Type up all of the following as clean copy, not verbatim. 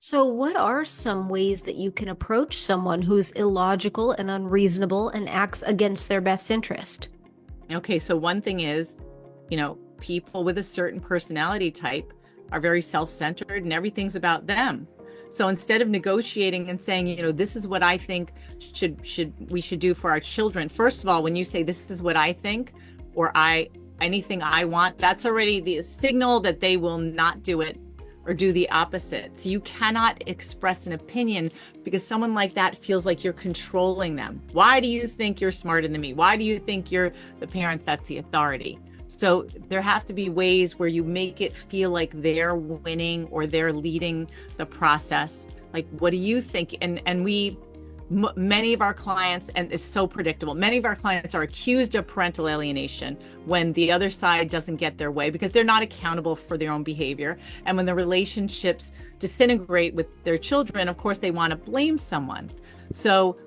So, what are some ways that you can approach someone who's illogical and unreasonable and acts against their best interest? Okay, so one thing is, people with a certain personality type are very self-centered and everything's about them. So instead of negotiating and saying, this is what I think we should do for our children. First of all, when you say this is what I think or anything I want, that's already the signal that they will not do it or do the opposite. So you cannot express an opinion because someone like that feels like you're controlling them. Why do you think you're smarter than me? Why do you think you're the parents that's the authority? So there have to be ways where you make it feel like they're winning or they're leading the process. Like, what do you think? And many of our clients, and it's so predictable, many of our clients are accused of parental alienation when the other side doesn't get their way because they're not accountable for their own behavior. And when the relationships disintegrate with their children, of course, they want to blame someone. So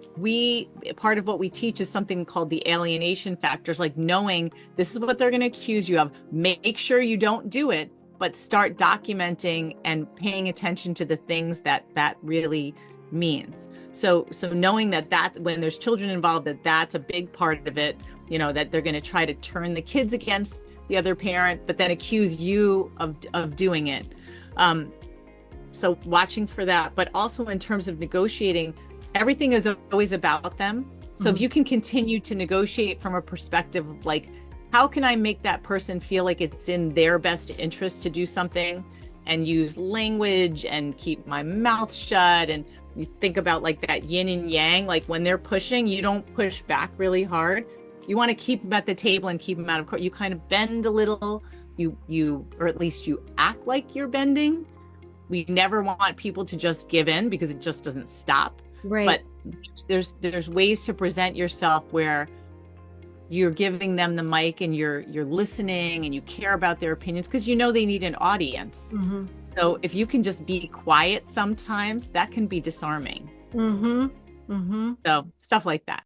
part of what we teach is something called the alienation factors, like knowing this is what they're going to accuse you of. Make sure you don't do it, but start documenting and paying attention to the things that really means. So knowing that when there's children involved, that's a big part of it, that they're going to try to turn the kids against the other parent, but then accuse you of doing it. So watching for that, but also in terms of negotiating, everything is always about them. So if you can continue to negotiate from a perspective of like, how can I make that person feel like it's in their best interest to do something, and use language and keep my mouth shut. And you think about like that yin and yang, like when they're pushing, you don't push back really hard. You want to keep them at the table and keep them out of court. You kind of bend a little, or at least you act like you're bending. We never want people to just give in because it just doesn't stop. Right. But there's ways to present yourself where you're giving them the mic and you're listening and you care about their opinions because they need an audience. So if you can just be quiet sometimes, that can be disarming. So stuff like that.